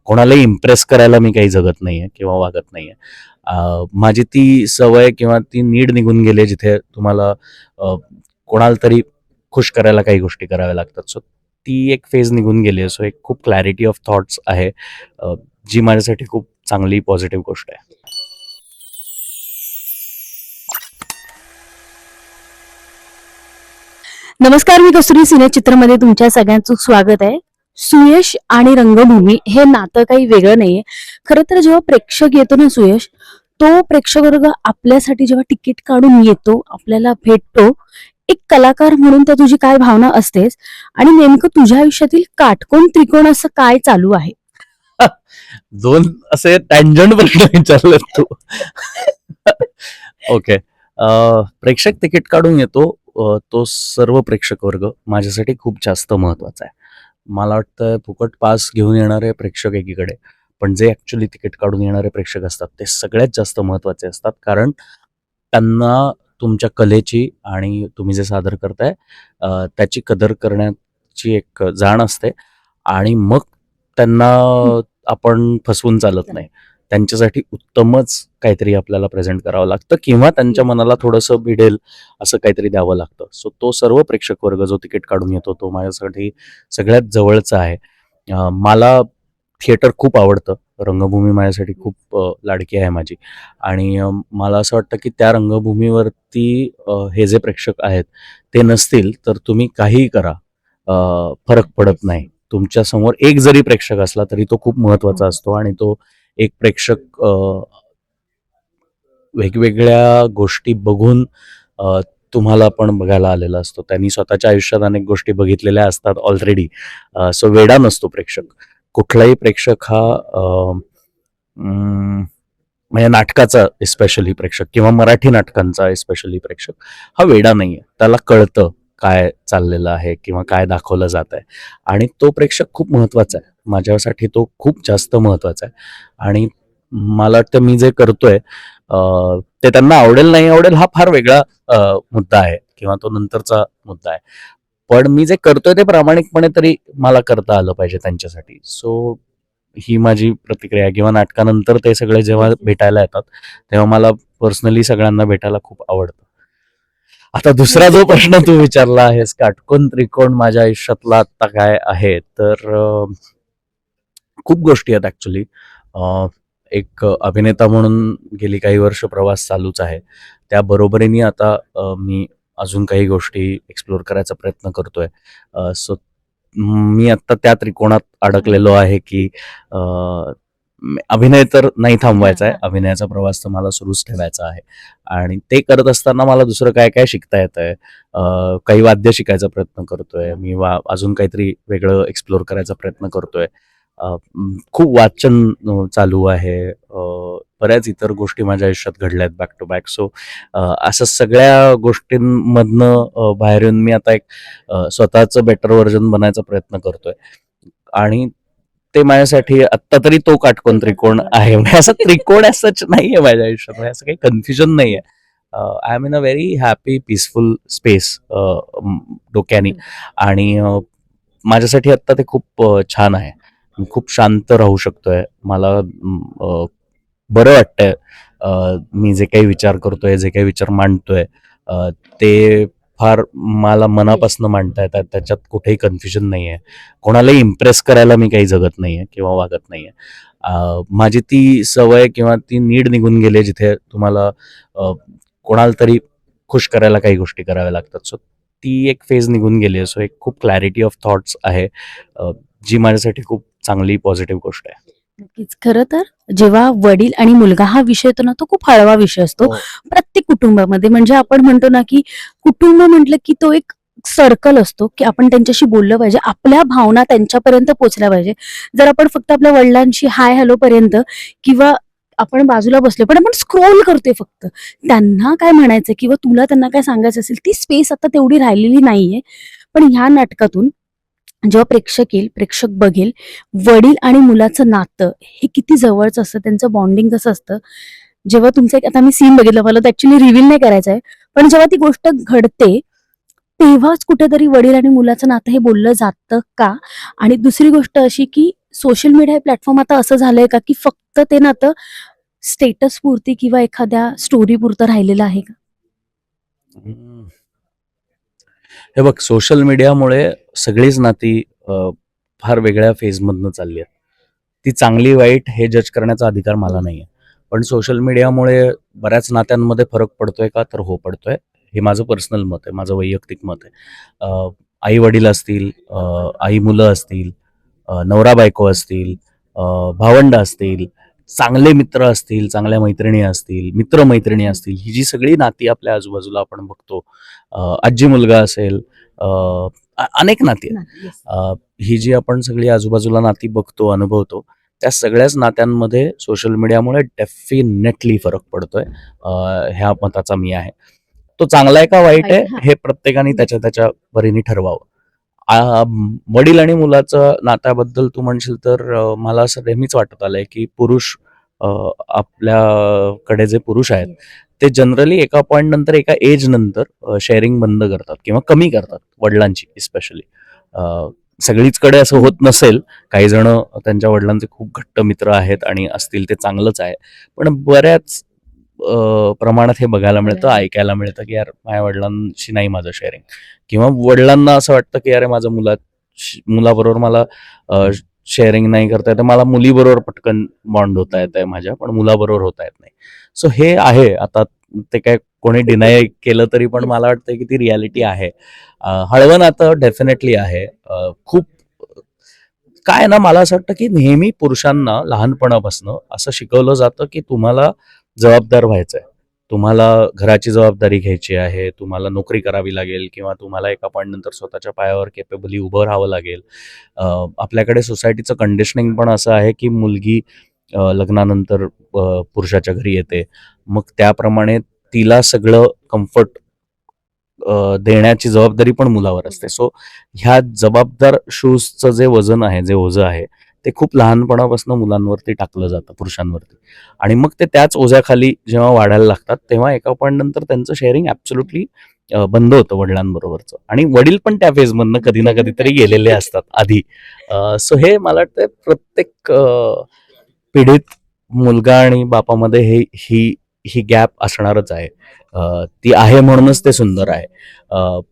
कोणालाही इम्प्रेस करायला मी काही जगत नाहीये किंवा वागत नाहीये. माझी ती सवय किंवा ती नीड निघून गेली जिथे तुम्हाला कोणाला तरी खुश करायला काही गोष्टी कराव्या लागतात. सो ती एक फेज निघून गेली आहे. सो एक खूप क्लॅरिटी ऑफ थॉट्स आहे, जी माझ्यासाठी खूप चांगली पॉझिटिव्ह गोष्ट आहे. नमस्कार, मी कस्तुरी सिनेचित्रमध्ये तुमच्या सगळ्यांचं स्वागत आहे. सुयश आणि रंगभूमी हे नातं काही वेगळं नाहीये. खरं तर जेव्हा प्रेक्षक येतो ना सुयश, तो प्रेक्षक वर्ग आपल्यासाठी जेव्हा तिकीट काढून येतो, आपल्याला भेटतो, एक कलाकार म्हणून तर तुझी काय भावना असतेच. आणि नेमकं तुझ्या आयुष्यातील काटकोन त्रिकोण असं काय चालू आहे? दोन असे टँजंट प्रश्न विचारलेत तू. ओके. प्रेक्षक तिकीट काढून येतो, तो सर्व प्रेक्षक वर्ग माझ्यासाठी खूप जास्त महत्वाचा आहे. मला वाटतं फुकट पास घेऊन येणारे प्रेक्षक एकीकडे, पण जे ऍक्च्युली तिकीट काढून येणारे प्रेक्षक असतात ते सगळ्यात जास्त महत्वाचे असतात. कारण त्यांना तुमच्या कलेची आणि तुम्ही जे सादर करताय त्याची कदर करण्याची एक जाण असते. आणि मग त्यांना आपण फसवून चालत नाही. त्यांच्यासाठी उत्तमच काहीतरी आपल्याला प्रेझेंट करावं लागतं किंवा त्यांच्या मनाला थोडंसं भिडेल असं काहीतरी द्यावं लागतं. सो तो सर्व प्रेक्षक वर्ग जो तिकीट काढून येतो तो माझ्यासाठी सगळ्यात जवळचा आहे. मला थिएटर खूप आवडतं. रंगभूमी माझ्यासाठी खूप लाडकी आहे माझी. आणि मला असं वाटतं की त्या रंगभूमीवरती हे जे प्रेक्षक आहेत ते नसतील तर तुम्ही काहीही करा, फरक पडत नाही. तुमच्या समोर एक जरी प्रेक्षक असला तरी तो खूप महत्वाचा असतो. आणि तो एक प्रेक्षक वेगवेगळ्या गोष्टी बघून तुम्हाला पण बघायला आलेला असतो. त्यांनी स्वतःच्या आयुष्यात अनेक गोष्टी बघितलेल्या असतात ऑलरेडी. सो वेडा नसतो प्रेक्षक. कुठलाही प्रेक्षक हा म्हणजे नाटकाचा एस्पेशली प्रेक्षक किंवा मराठी नाटकांचा एस्पेशली प्रेक्षक हा वेडा नाहीये. त्याला कळतं काय चाललेलं आहे किंवा काय दाखवलं जात आहे. आणि तो प्रेक्षक खूप महत्वाचा आहे माझ्यासाठी. तो खूप जास्त महत्वाचा आहे. आणि मला वाटतं मी जे करतोय ते त्यांना आवडेल नाही आवडेल हा फार वेगळा मुद्दा आहे किंवा तो नंतरचा मुद्दा आहे. पण मी जे करतोय ते प्रामाणिकपणे तरी मला करता आलं पाहिजे त्यांच्यासाठी. सो ही माझी प्रतिक्रिया आहे. किंवा नाटकानंतर ते सगळे जेव्हा भेटायला येतात तेव्हा मला पर्सनली सगळ्यांना भेटायला खूप आवडतं. आता दुसरा जो प्रश्न तू विचारला आहेस, काटकोन त्रिकोण माझ्या आयुष्यातला आता काय आहे, तर खूप गोष्टी आहेत ऍक्च्युली. एक अभिनेता म्हणून गेली काही वर्ष प्रवास चालूच आहे. त्या बरोबरीने आता मी अजून काही गोष्टी एक्सप्लोर करायचा प्रयत्न करतोय. सो मी आता त्या त्रिकोणात अडकलेलो आहे की अभिनय तर नाही थांबवायचा आहे. अभिनयाचा प्रवास तर मला सुरूच ठेवायचा आहे. आणि ते करत असताना मला दुसरं काय काय शिकता येत आहे. काही वाद्य शिकायचा प्रयत्न करतोय मी. अजून काहीतरी वेगळं एक्सप्लोर करायचा प्रयत्न करतोय. खूप वाचन चालू आहे. बऱ्याच इतर गोष्टी माझ्या आयुष्यात घडल्यात बॅक टू बॅक. सो असं सगळ्या गोष्टींमधनं बाहेर येऊन मी आता एक स्वतःचं बेटर व्हर्जन बनायचा प्रयत्न करतोय. आणि ते माझ्यासाठी आत्ता तरी तो काटकोन त्रिकोण आहे. असं त्रिकोण सच नाहीये माझ्या आयुष्यात. असं काही कन्फ्युजन नाहीये. I am in a very happy peaceful space डोक्यानी. आणि माझ्यासाठी आत्ता ते खूप छान आहे. मी खूप शांत राहू शकतोय. मला बरं वाटतंय. मी जे काही विचार करतोय, जे काही विचार मांडतोय ते फार मला मनापासून मांडता येतात. त्याच्यात कुठेही कन्फ्युजन नाहीये. कोणालाही इम्प्रेस करायला मी काही जगत नाहीये किंवा वागत नाहीये. माझी ती सवय किंवा ती नीड निघून गेली जिथे तुम्हाला कोणाला तरी खुश करायला काही गोष्टी कराव्या लागतात. सो ती एक फेज निघून गेली आहे. सो एक खूप क्लॅरिटी ऑफ थॉट्स आहे, जी माझ्यासाठी खूप चांगली पॉझिटिव्ह गोष्ट आहे. नक्कीच. खरं तर जेव्हा वडील आणि मुलगा हा विषय येतो ना, तो खूप हळवा विषय असतो प्रत्येक कुटुंबामध्ये. म्हणजे आपण म्हणतो ना की कुटुंब म्हटलं की तो एक सर्कल असतो की आपण त्यांच्याशी बोललं पाहिजे, आपल्या भावना त्यांच्यापर्यंत पोहोचल्या पाहिजे. जर आपण फक्त आपल्या वडिलांशी हाय हॅलो पर्यंत किंवा आपण बाजूला बसले पण आपण स्क्रोल करतोय फक्त, त्यांना काय म्हणायचं किंवा तुला त्यांना काय सांगायचं असेल ती स्पेस आता तेवढी राहिलेली नाहीये. पण ह्या नाटकातून जेव्हा प्रेक्षक येईल, प्रेक्षक बघेल, वडील आणि मुलाचं नातं हे किती जवळचं असतं, त्यांचं बॉन्डिंग कसं असतं. जेव्हा तुमचं आता मी सीन बघितला, मला तो ऍक्च्युली रिव्हील नाही करायचा आहे, पण जेव्हा ती गोष्ट घडते तेव्हाच कुठेतरी वडील आणि मुलाचं नातं हे बोललं जातं का? आणि दुसरी गोष्ट अशी की सोशल मीडिया हे प्लॅटफॉर्म आता असं झालंय का की फक्त ते नातं स्टेटस पुरती किंवा एखाद्या स्टोरी पुरतं राहिलेलं आहे का? हम्म. हे बघ, सोशल मीडियामुळे सगळीच नाती फार वेगळ्या फेजमधनं चालली आहेत. ती चांगली वाईट हे जज करण्याचा अधिकार मला नाही आहे. पण सोशल मीडियामुळे बऱ्याच नात्यांमध्ये फरक पडतोय का? तर हो, पडतोय. हे माझं पर्सनल मत आहे, माझं वैयक्तिक मत आहे. आई वडील असतील, आई मुलं असतील, नवरा बायको असतील, भावंड असतील, चांगले मित्र असतील, चांगल्या मैत्रिणी असतील, मित्रमैत्रिणी असतील, ही जी सगळी नाती आपल्या आजूबाजूला आपण बघतो, आजी मुलगा असेल, अ, अनेक नाती आहेत. Yes. ही जी आपण सगळी आजूबाजूला नाती बघतो, अनुभवतो, त्या सगळ्याच नात्यांमध्ये सोशल मीडियामुळे डेफिनेटली फरक पडतोय. ह्या मताचा मी आहे. तो चांगला आहे का वाईट आहे, वाईट, हां. हे प्रत्येकाने त्याच्या त्याच्या परीने ठरवावं. वडील आणि मुलाचं नात्याबद्दल तू म्हणशील तर मला असं नेहमीच वाटत आलंय की पुरुष, आपल्याकडे जे पुरुष आहेत ते जनरली एका पॉईंट नंतर, एका एज नंतर शेअरिंग बंद करतात किंवा कमी करतात, वडिलांची स्पेशली. सगळीचकडे असं होत नसेल, काही जण त्यांच्या वडिलांचे खूप घट्ट मित्र आहेत आणि असतील, ते चांगलंच आहे. पण बऱ्याच प्रमाणात हे बघायला मिळतं, ऐकायला मिळतं की यार माझ्या वडिलांशी नाही माझं शेअरिंग, किंवा वडिलांना असं वाटतं की अरे माझं मुलाबरोबर मला शेअरिंग नाही करता येतं, मला मुलीबरोबर पटकन बॉन्ड होता येत आहे माझ्या, पण मुलाबरोबर होता येत नाही. सो हे आहे. आता ते काय कोणी डिनाय केलं तरी पण मला वाटतं की ती रियालिटी आहे. हळवं नातं डेफिनेटली आहे. खूप काय ना, मला असं वाटतं की नेहमी पुरुषांना लहानपणापासून असं शिकवलं जातं की तुम्हाला जबाबदार व्हायचंय, तुम्हाला घराची जबाबदारी घ्यायची आहे, तुम्हाला नोकरी करावी लागेल किंवा तुम्हाला एका पॉईंट नंतर स्वतःच्या पायावर केपेबली उभं राहावं लागेल. आपल्याकडे सोसायटीचं कंडिशनिंग पण असं आहे की मुलगी लग्नानंतर पुरुषाच्या घरी येते, मग त्याप्रमाणे तिला सगळं कम्फर्ट देण्याची जबाबदारी पण मुलावर असते. सो ह्या जबाबदार शूजचं जे वजन आहे, जे ओझं आहे, ते खूप लहानपणापासून मुलांवरती टाकलं जातं, पुरुषांवरती. आणि मग ते त्याच ओझ्याखाली जेव्हा वाढायला लागतात, तेव्हा एका पॉईंट नंतर त्यांचं शेअरिंग ॲब्सोल्युटली बंद होतं वडिलांबरोबरचं. आणि वडील पण त्या फेजमधनं कधी ना कधीतरी गेलेले असतात आधी. सो हे मला वाटतं प्रत्येक पिढीत मुलगा आणि बापामध्ये ही गॅप असणारच आहे. ती आहे म्हणूनच ते सुंदर आहे.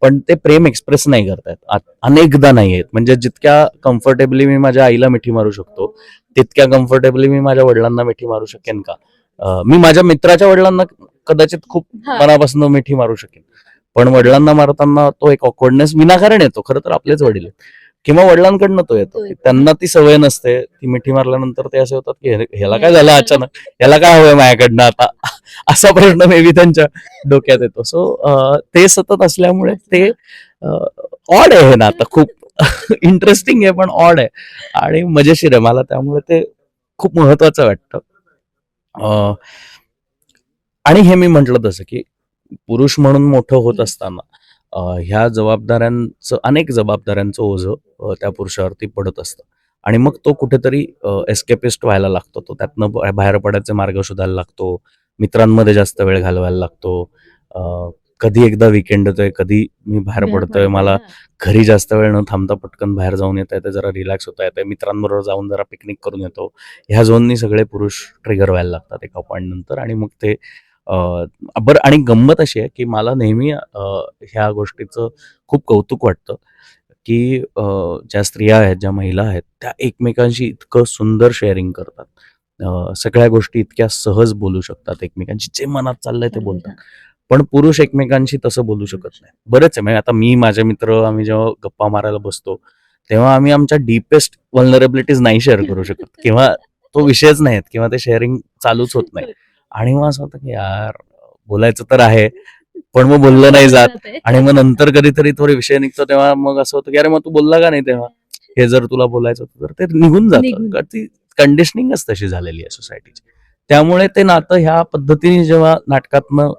पण ते प्रेम एक्सप्रेस नाही करतायत, अनेकदा नाही आहेत. म्हणजे जितक्या कम्फर्टेबली मी माझ्या आईला मिठी मारू शकतो, तितक्या कम्फर्टेबली मी माझ्या वडिलांना मिठी मारू शकेन का? मी माझ्या मित्राच्या वडिलांना कदाचित खूप मनापासून मिठी मारू शकेन, पण वडिलांना मारताना तो एक ऑकवर्डनेस विनाकारण येतो. खरं तर आपलेच वडील आहेत, किंवा वडिलांकडनं तो येतो. त्यांना ती सवय नसते, ती मिठी मारल्यानंतर ते असे होतात की ह्याला काय झालं अचानक, ह्याला काय हवंय माझ्याकडनं आता, असा प्रश्न मे बी त्यांच्या डोक्यात येतो. सो ते सतत असल्यामुळे ते ऑड आहे हे नातं, खूप इंटरेस्टिंग आहे पण ऑड आहे आणि मजेशीर आहे. मला त्यामुळे ते खूप महत्वाचं वाटतं. आणि हे मी म्हटलं तसं की पुरुष म्हणून मोठं होत असताना ह्या अनेक जबाबदाऱ्यांचं ओझं त्या पुरुषावरती पडत असतं. आणि मग तो कुठेतरी एस्केपिस्ट व्हायला लागतो, तो त्यातनं बाहेर पडायचे मार्ग शोधायला लागतो, मित्रांमध्ये जास्त वेळ घालवायला लागतो. कधी एकदा विकेंड येतोय, कधी मी बाहेर पडतोय, मला घरी जास्त वेळ न थांबता पटकन बाहेर जाऊन येता येतं, जरा रिलॅक्स होता येतं, मित्रांबरोबर जाऊन जरा पिकनिक करून येतो. ह्या झोननी सगळे पुरुष ट्रिगर व्हायला लागतात एका पॉईंट नंतर. आणि मग ते बरं, आणि गंमत अशी आहे की मला नेहमी ह्या गोष्टीचं खूप कौतुक वाटतं की ज्या स्त्रिया आहेत, ज्या महिला आहेत, त्या एकमेकांशी इतकं सुंदर शेअरिंग करतात. सगळ्या गोष्टी इतक्या सहज बोलू शकतात एकमेकांशी, जे मनात चाललंय ते बोलतात. पण पुरुष एकमेकांशी तसं बोलू शकत नाही. बरेच आहे, म्हणजे आता मी, माझे मित्र, आम्ही जेव्हा गप्पा मारायला बसतो तेव्हा आम्ही आमच्या डीपेस्ट व्हल्नरेबिलिटीज नाही शेअर करू शकत, किंवा तो विषयच नाही, किंवा ते शेअरिंग चालूच होत नाही. आणि मग असं होतं की यार बोलायचं तर आहे, पण मग बोललं नाही जात. आणि मग नंतर कधीतरी थोडे विषय निघतो तेव्हा मग असं होतं की अरे मग तू बोलला का नाही तेव्हा, हे जर तुला बोलायचं होतं तर ते निघून जातं. ती कंडिशनिंगच तशी झालेली आहे सोसायटीची. त्यामुळे ते नातं ह्या पद्धतीने जेव्हा नाटकातनं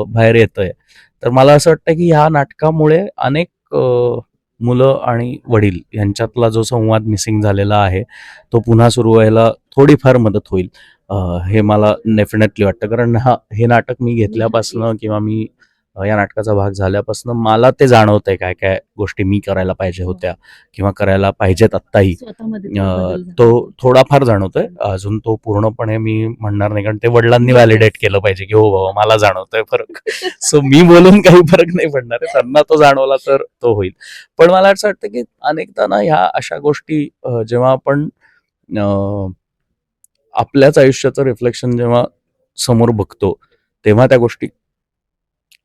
बाहेर येतंय, तर मला असं वाटतं की ह्या नाटकामुळे अनेक मुलं आणि वडील यांच्यातला जो संवाद मिसिंग झालेला आहे, तो पुन्हा सुरू व्हायला थोडीफार मदत होईल, हे मला डेफिनेटली वाटतं. कारण हे नाटक मी घेतल्यापासनं किंवा मी या नाटकाचा भाग झाल्यापासून मला ते जाणवतंय काय काय गोष्टी मी करायला पाहिजे होत्या किंवा करायला पाहिजेत आत्ताही. स्वतःमध्ये तो बदल झाला. तो थोडाफार जाणवतोय. अजून तो पूर्णपणे मी म्हणणार नाही, कारण ते वडिलांनी व्हॅलिडेट केलं पाहिजे की हो बाबा मला जाणवतोय फरक. सो मी बोलून काही फरक नाही पडणार आहे. त्यांना तो जाणवला तर तो होईल. पण मला असं वाटतं की अनेकदा ना ह्या अशा गोष्टी जेव्हा आपण आपल्याच आयुष्याचं रिफ्लेक्शन जेव्हा समोर बघतो, तेव्हा त्या गोष्टी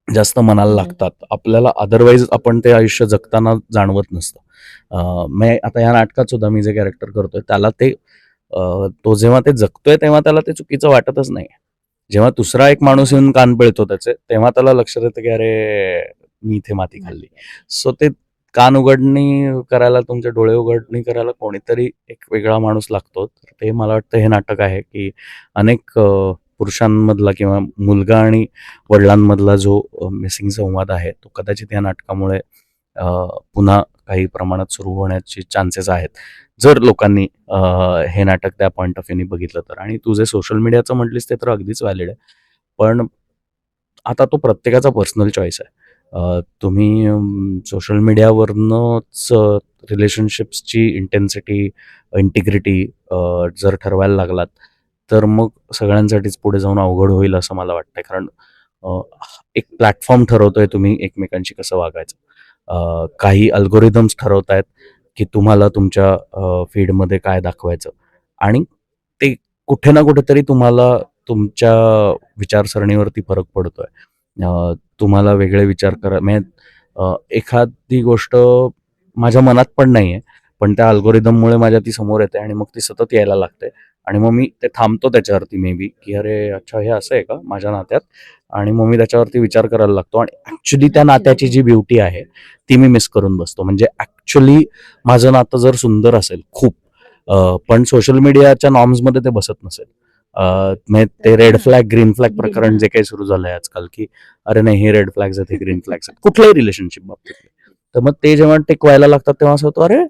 जास्त मनाला लागतात. आपल्याला अदरवाईज आपण ते आयुष्य जगताना जाणवत नसतं. मी आता ह्या नाटकात सुद्धा मी जे कॅरेक्टर करतोय त्याला ते तो जेव्हा ते जगतोय तेव्हा त्याला ते चुकीचं वाटतच नाही. जेव्हा दुसरा एक माणूस येऊन कान पिळतो त्याचे, तेव्हा त्याला लक्षात येतं की अरे मी इथे माती खाल्ली. सो ते कान उघडणी करायला, तुमचे डोळे उघडणी करायला कोणीतरी एक वेगळा माणूस लागतो. तर ते मला वाटतं हे नाटक आहे की अनेक पुरुषांमधला किंवा मुलगा आणि वडिलांमधला जो मिसिंग संवाद आहे तो कदाचित या नाटकामुळे पुन्हा काही प्रमाणात सुरू होण्याचे चान्सेस आहेत, जर लोकांनी हे नाटक त्या पॉईंट ऑफ व्ह्यूनी बघितलं तर. आणि तू जे सोशल मीडियाचं म्हटलीस ते तर अगदीच व्हॅलिड आहे. पण आता तो प्रत्येकाचा पर्सनल चॉईस आहे. तुम्ही सोशल मीडियावरनंच रिलेशनशिप्सची इंटेन्सिटी, इंटिग्रिटी जर ठरवायला लागलात, तर मग सगळ्यांसाठीच पुढे जाऊन अवघड होईल असं मला वाटतंय. कारण एक प्लॅटफॉर्म ठरवतोय तुम्ही एकमेकांशी कसं वागायचं. काही अल्गोरिदम्स ठरवतायत की तुम्हाला तुमच्या फीडमध्ये काय दाखवायचं, आणि ते कुठे ना कुठेतरी तुम्हाला तुमच्या विचारसरणीवरती फरक पडतोय. तुम्हाला वेगळे विचार म्हणजे एखादी गोष्ट माझ्या मनात पण नाहीये, पण त्या अल्गोरिदममुळे माझ्या ती समोर येते आणि मग ती सतत यायला लागते. आणि मग मी ते थांबतो त्याच्यावरती मे बी की अरे अच्छा हे असं आहे का माझ्या नात्यात, आणि मग मी त्याच्यावरती विचार करायला लागतो आणि ऍक्च्युली त्या नात्याची जी ब्युटी आहे ती मी मिस करून बसतो. म्हणजे ऍक्च्युली माझं नातं जर सुंदर असेल खूप, पण सोशल मीडियाच्या नॉर्म्समध्ये ते बसत नसेल, म्हणजे ते रेड फ्लॅग ग्रीन फ्लॅग प्रकरण जे काही सुरू झालंय आजकाल, की अरे नाही हे रेड फ्लॅग्स आहेत, हे ग्रीन फ्लॅग्स आहेत कुठल्याही रिलेशनशिप बाबतीत. तर मग ते जेव्हा टिकवायला लागतात तेव्हा असं होतं अरे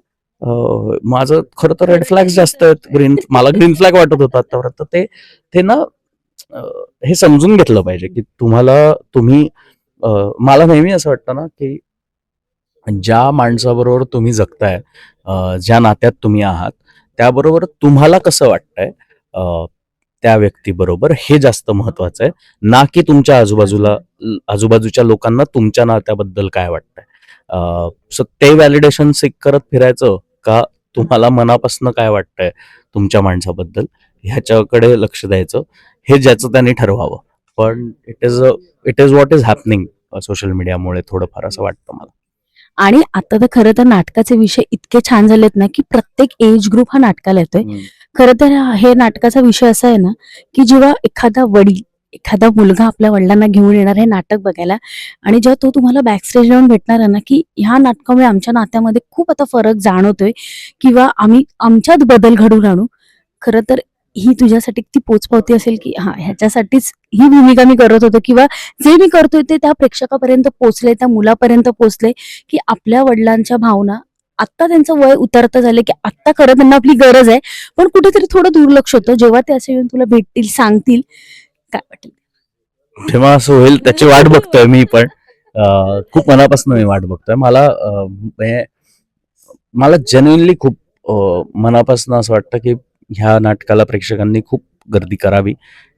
माझं खरं तर रेड फ्लॅग्स जास्त आहेत, मला ग्रीन फ्लॅग वाटत होता आतापर्यंत. तर ते ना हे समजून घेतलं पाहिजे की तुम्ही मला नेहमी असं वाटतं ना की ज्या माणसाबरोबर तुम्ही जगताय, ज्या नात्यात तुम्ही आहात, त्याबरोबर तुम्हाला कसं वाटतंय त्या व्यक्तीबरोबर, हे जास्त महत्वाचं आहे, ना की तुमच्या आजूबाजूच्या लोकांना तुमच्या नात्याबद्दल काय वाटतंय. सो ते व्हॅलिडेशन सिक करत फिरायचं का तुम्हाला मनापासून काय वाटतंय तुमच्या माणसाबद्दल ह्याच्याकडे लक्ष द्यायचं, हे ज्याचं त्यांनी ठरवावं. पण it is what is happening social मीडियामुळे थोडंफार असं वाटतं मला. आणि आता तर खरं तर नाटकाचे विषय इतके छान झालेत ना, की प्रत्येक एज ग्रुप हा नाटकाला येतोय. खरं तर हे नाटकाचा विषय असा आहे ना, की जेव्हा एखादा वडील, एखादा मुलगा आपल्या वडिलांना घेऊन येणार हे नाटक बघायला, आणि जेव्हा तो तुम्हाला बॅकस्टेज जाऊन भेटणार आहे ना, की ह्या नाटकामुळे आमच्या नात्यामध्ये खूप आता फरक जाणवतोय किंवा आम्ही आमच्यात बदल घडवून आणू. खरं तर ही तुझ्यासाठी ती पोचपावती असेल, की हा ह्याच्यासाठीच ही भूमिका मी करत होतो किंवा जे मी करतोय ते त्या प्रेक्षकापर्यंत पोहोचले, त्या मुलापर्यंत पोहोचले, की आपल्या वडिलांच्या भावना आत्ता त्यांचं वय उतरतं झालं, की आत्ता खरं त्यांना आपली गरज आहे, पण कुठेतरी थोडं दुर्लक्ष होतं. जेव्हा ते असे येऊन तुला भेटतील, सांगतील, काय वाटेल. तेव्हा असं होईल त्याची वाट बघतोय मी पण. खूप मनापासून मी वाट बघतोय. मला जेन्युइनली खूप मनापासून असं वाटतं की ह्या नाटकाला प्रेक्षकांनी खूप गर्दी करावी,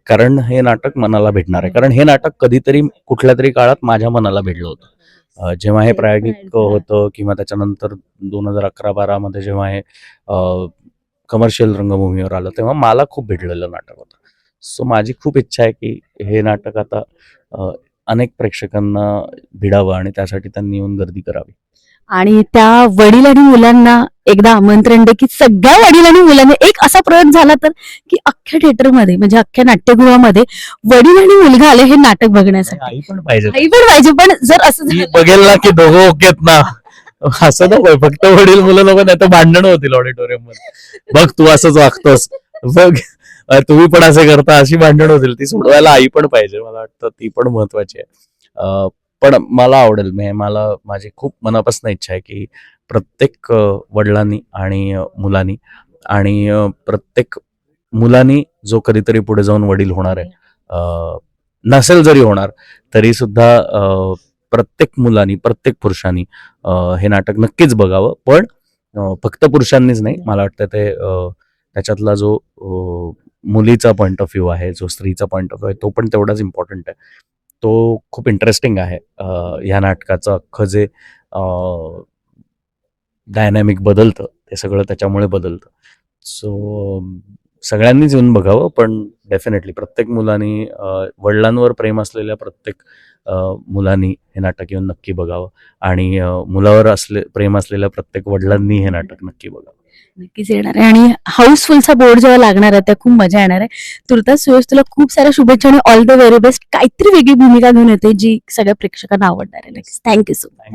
कारण हे नाटक मनाला भेटणार आहे. कारण हे नाटक कधीतरी कुठल्या तरी काळात माझ्या मनाला भेटलं होतं. जेव्हा हे प्रायोगिक होतं किंवा त्याच्यानंतर 2011-12 मध्ये जेव्हा हे कमर्शियल रंगभूमीवर आलं, तेव्हा मला खूप भेटलेलं नाटक होतं. सो माझी खूप इच्छा आहे की हे नाटक आता अनेक प्रेक्षकांना भिडावं आणि त्यासाठी त्यांनी येऊन गर्दी करावी. आणि त्या वडील आणि मुलांना एकदा आमंत्रण दे, की सगळ्या वडील आणि मुलांना एक असा प्रयोग झाला तर, की अख्ख्या थिएटरमध्ये म्हणजे अख्ख्या नाट्यगृहामध्ये वडील आणि मुलगा आले हे नाटक बघण्यासाठी. आई पण पाहिजे, आई पण पाहिजे, पण जर असं ती झालं बघेल ना की दोघं ओकेत ना, असं नको फक्त वडील मुलं नको, नाही तर भांडण होतील ऑडिटोरियम मध्ये. बघ तू असंच वागतोस, बघ तुम्ही पण असे करता, अशी भांडण होतील. ती सोडवायला आई पण पाहिजे, मला वाटतं ती पण महत्वाची आहे. पण मला आवडेल, मला माझी खूप मनापासून इच्छा आहे की प्रत्येक वडिलांनी आणि मुलांनी आणि प्रत्येक मुलांनी जो कधीतरी पुढे जाऊन वडील होणार आहे, नसेल जरी होणार तरी सुद्धा प्रत्येक मुलांनी, प्रत्येक पुरुषांनी हे नाटक नक्कीच बघावं. पण फक्त पुरुषांनीच नाही, मला वाटतं ते त्याच्यातला जो मुलीचा पॉइंट ऑफ व्ह्यू आहे, जो स्त्रीचा पॉइंट ऑफ व्ह्यू आहे, तो पण तेवढाच इम्पॉर्टंट आहे. तो खूप इंटरेस्टिंग आहे. ह्या नाटकाचं अख्खं जे डायनॅमिक बदलतं, ते सगळं त्याच्यामुळे बदलतं. सो सगळ्यांनीच येऊन बघावं, पण डेफिनेटली प्रत्येक मुलांनी, वडिलांवर प्रेम असलेल्या प्रत्येक मुलांनी हे नाटक येऊन नक्की बघावं आणि मुलावर प्रेम असलेल्या प्रत्येक वडिलांनी हे नाटक नक्की बघावं. नक्कीच येणार आहे आणि हाऊसफुलचा बोर्ड जेव्हा लागणार आहे त्या खूप मजा येणार आहे. तुर्तास सुयश, तुला खूप साऱ्या शुभेच्छा आणि ऑल द व्हेरी बेस्ट. काहीतरी वेगळी भूमिका घेऊन येते जी सगळ्या प्रेक्षकांना आवडणार आहे. नक्कीच. Thank you so much.